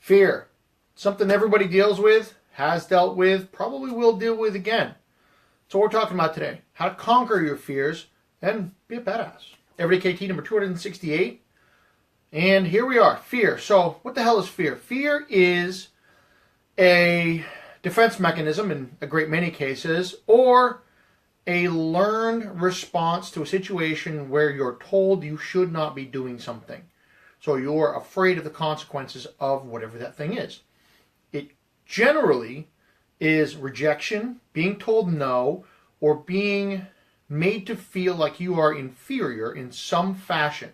Fear. Something everybody deals with, has dealt with, probably will deal with again. So we're talking about today. How to conquer your fears and be a badass. Everyday KT number 268. And here we are. Fear. So what the hell is fear? Fear is a defense mechanism in a great many cases, or a learned response to a situation where you're told you should not be doing something. So you're afraid of the consequences of whatever that thing is. It generally is rejection, being told no, or being made to feel like you are inferior in some fashion.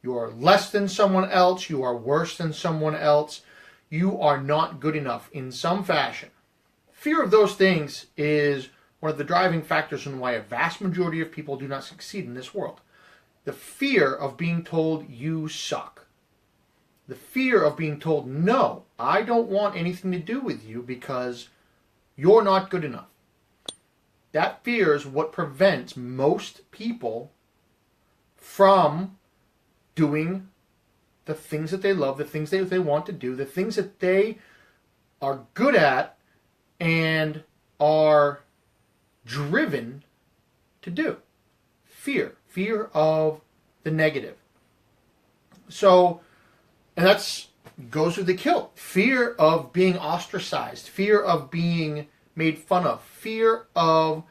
You are less than someone else, you are worse than someone else, you are not good enough in some fashion. Fear of those things is one of the driving factors in why a vast majority of people do not succeed in this world. The fear of being told you suck. The fear of being told, no, I don't want anything to do with you because you're not good enough. That fear is what prevents most people from doing the things that they love, the things that they want to do, the things that they are good at and are driven to do. Fear of the negative. So, and that's goes with the kilt. Fear of being ostracized, fear of being made fun of, fear of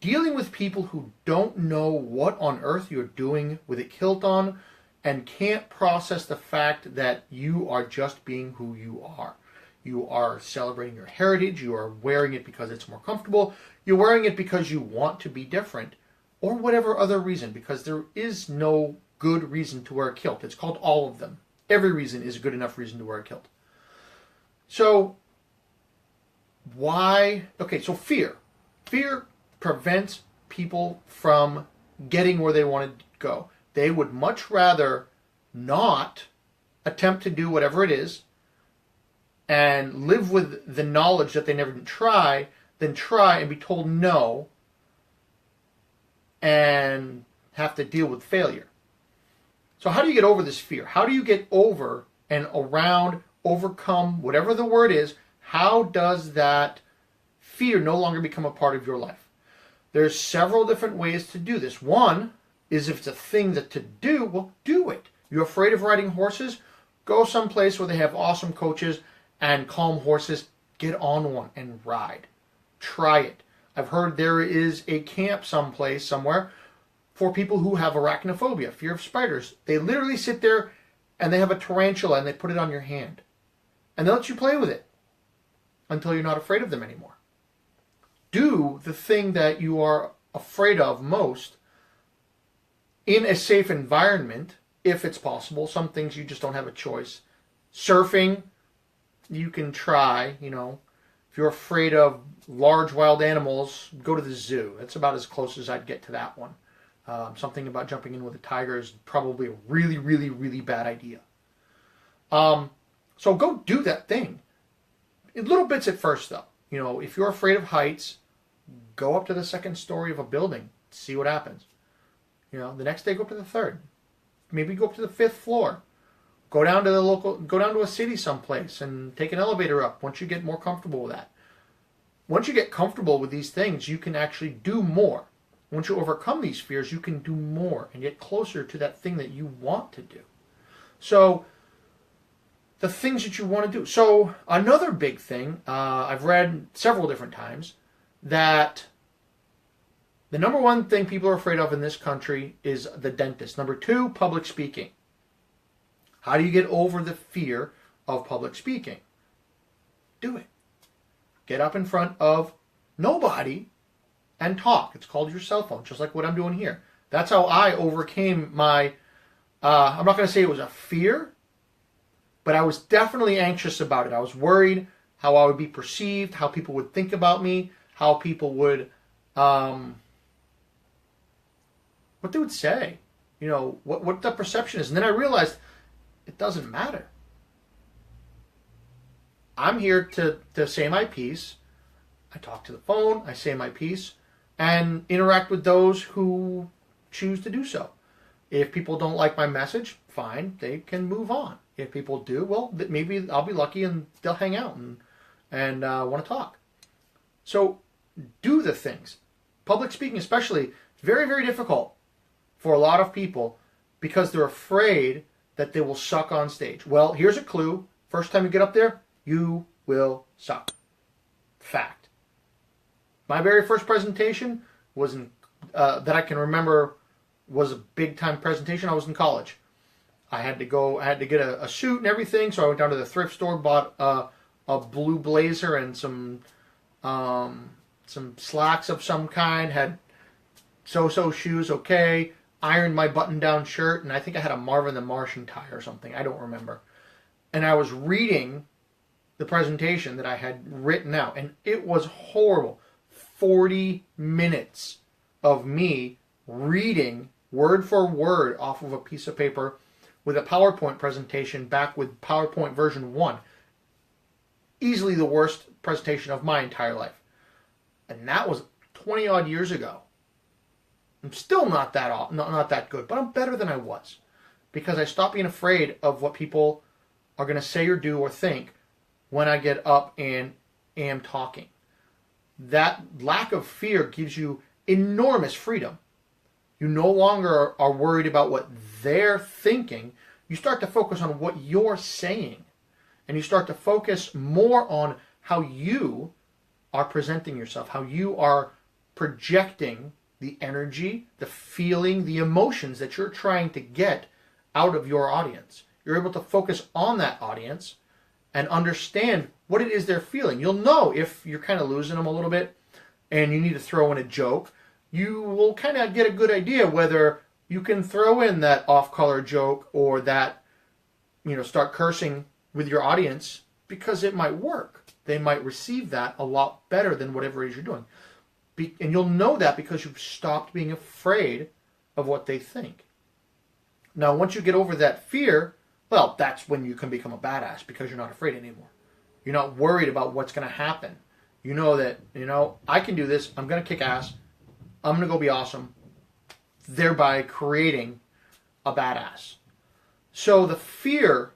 dealing with people who don't know what on earth you're doing with a kilt on and can't process the fact that you are just being who you are. You are celebrating your heritage, you are wearing it because it's more comfortable, you're wearing it because you want to be different, or whatever other reason, because there is no good reason to wear a kilt. It's called all of them. Every reason is a good enough reason to wear a kilt. So, why? Okay, so fear. Fear prevents people from getting where they want to go. They would much rather not attempt to do whatever it is and live with the knowledge that they never did try than try and be told no and have to deal with failure. So how do you get over this fear? How do you get over and around, overcome, whatever the word is, how does that fear no longer become a part of your life? There's several different ways to do this. One is if it's a thing that to do, well, do it. You're afraid of riding horses? Go someplace where they have awesome coaches and calm horses. Get on one and ride. Try it. I've heard there is a camp someplace, somewhere, for people who have arachnophobia, fear of spiders. They literally sit there and they have a tarantula and they put it on your hand. And they let you play with it until you're not afraid of them anymore. Do the thing that you are afraid of most in a safe environment, if it's possible. Some things you just don't have a choice. Surfing, you can try, If you're afraid of large wild animals, go to the zoo. That's about as close as I'd get to that one. Something about jumping in with a tiger is probably a really, really, really bad idea. So go do that thing. In little bits at first, though. If you're afraid of heights, go up to the second story of a building. See what happens. The next day go up to the third. Maybe go up to the fifth floor. Go down to a city someplace and take an elevator up once you get more comfortable with that. Once you get comfortable with these things, you can actually do more. Once you overcome these fears, you can do more and get closer to that thing that you want to do. So, the things that you want to do. So, another big thing, I've read several different times, that the number one thing people are afraid of in this country is the dentist. Number two, public speaking. How do you get over the fear of public speaking? Do it. Get up in front of nobody and talk. It's called your cell phone, just like what I'm doing here. That's how I overcame my, I'm not going to say it was a fear, but I was definitely anxious about it. I was worried how I would be perceived, how people would think about me, how people would, what they would say, what the perception is. And then I realized it doesn't matter. I'm here to say my piece. I talk to the phone, I say my piece, and interact with those who choose to do so. If people don't like my message, fine. They can move on. If people do, well, maybe I'll be lucky and they'll hang out and want to talk. So do the things. Public speaking especially, very, very difficult for a lot of people because they're afraid that they will suck on stage. Well, here's a clue. First time you get up there, you will suck. Fact. My very first presentation was that I can remember was a big time presentation. I was in college. I had to get a suit and everything, so I went down to the thrift store, bought a blue blazer and some slacks of some kind, had so-so shoes, okay, ironed my button-down shirt, and I think I had a Marvin the Martian tie or something. I don't remember. And I was reading the presentation that I had written out, and it was horrible. 40 minutes of me reading word for word off of a piece of paper with a PowerPoint presentation back with PowerPoint version 1. Easily the worst presentation of my entire life. And that was 20 odd years ago. I'm still not that good, but I'm better than I was. Because I stopped being afraid of what people are going to say or do or think when I get up and am talking. That lack of fear gives you enormous freedom. You no longer are worried about what they're thinking. You start to focus on what you're saying. And you start to focus more on how you are presenting yourself, how you are projecting the energy, the feeling, the emotions that you're trying to get out of your audience. You're able to focus on that audience and understand what it is they're feeling. You'll know if you're kind of losing them a little bit and you need to throw in a joke. You will kind of get a good idea whether you can throw in that off-color joke or that, start cursing with your audience because it might work. They might receive that a lot better than whatever it is you're doing. And you'll know that because you've stopped being afraid of what they think. Now, once you get over that fear, well, that's when you can become a badass because you're not afraid anymore. You're not worried about what's going to happen. You know that, I can do this. I'm going to kick ass. I'm going to go be awesome, thereby creating a badass. So the fear,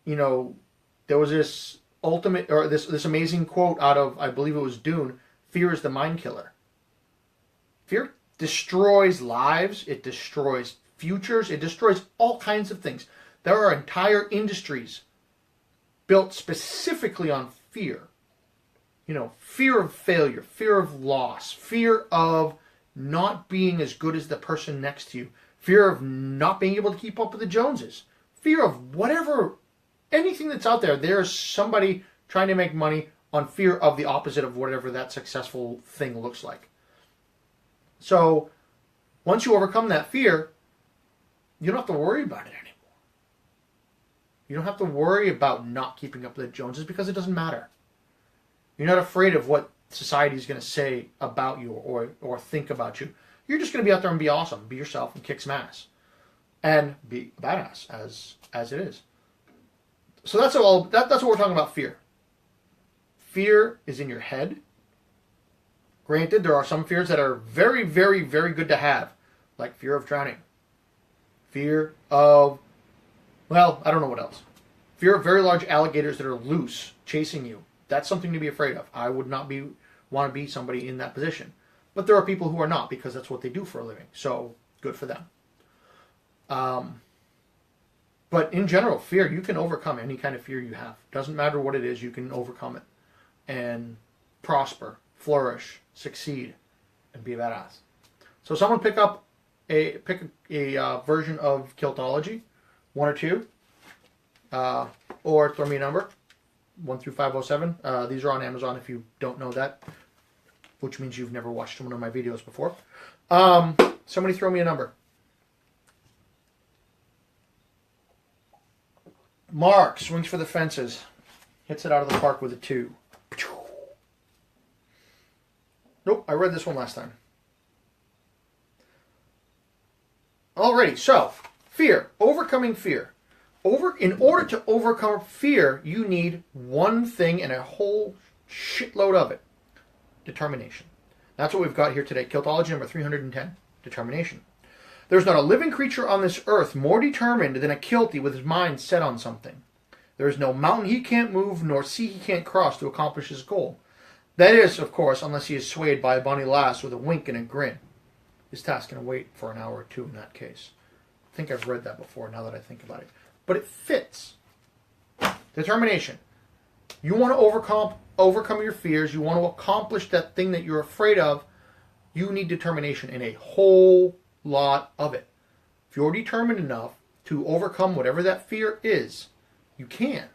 there was this this amazing quote out of, I believe it was Dune, fear is the mind killer. Fear destroys lives, it destroys futures, it destroys all kinds of things. There are entire industries built specifically on fear. Fear of failure, fear of loss, fear of not being as good as the person next to you, fear of not being able to keep up with the Joneses, fear of whatever, anything that's out there. There's somebody trying to make money on fear of the opposite of whatever that successful thing looks like. So once you overcome that fear, you don't have to worry about it anymore. You don't have to worry about not keeping up with the Joneses because it doesn't matter. You're not afraid of what society is going to say about you or think about you. You're just going to be out there and be awesome, be yourself, and kick some ass, and be a badass as it is. So that's what we're talking about. Fear. Fear is in your head. Granted, there are some fears that are very, very, very good to have, like fear of drowning, fear of, I don't know what else. Fear of very large alligators that are loose chasing you. That's something to be afraid of. I would not want to be somebody in that position. But there are people who are not because that's what they do for a living. So good for them. But in general, fear, you can overcome any kind of fear you have. Doesn't matter what it is, you can overcome it and prosper, flourish, succeed, and be a badass. So someone pick a version of Kiltology, 1 or 2, or throw me a number, 1 through 507. These are on Amazon if you don't know that, which means you've never watched one of my videos before. Somebody throw me a number. Mark swings for the fences. Hits it out of the park with a 2. Nope, I read this one last time. Alrighty, so fear. Overcoming fear. In order to overcome fear, you need one thing and a whole shitload of it. Determination. That's what we've got here today. Kiltology number 310. Determination. There's not a living creature on this earth more determined than a Kilty with his mind set on something. There is no mountain he can't move, nor sea he can't cross to accomplish his goal. That is, of course, unless he is swayed by a bonny lass with a wink and a grin. His task can wait for an hour or two in that case. I think I've read that before now that I think about it. But it fits. Determination. You want to overcome your fears. You want to accomplish that thing that you're afraid of. You need determination in a whole lot of it. If you're determined enough to overcome whatever that fear is, you can.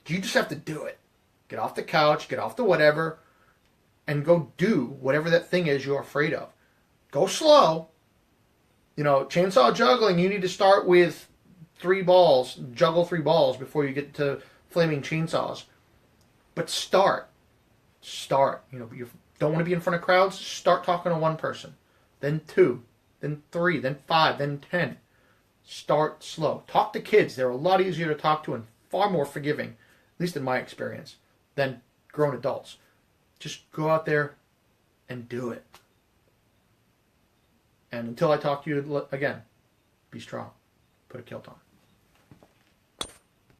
You just have to do it. Get off the couch, get off the whatever, and go do whatever that thing is you're afraid of. Go slow. You know, chainsaw juggling, you need to start with 3 balls, juggle 3 balls before you get to flaming chainsaws. But start. You know, you don't want to be in front of crowds, start talking to one person. Then 2, then 3, then 5, then 10. Start slow. Talk to kids. They're a lot easier to talk to and far more forgiving, at least in my experience, than grown adults. Just go out there and do it. And until I talk to you again, be strong. Put a kilt on.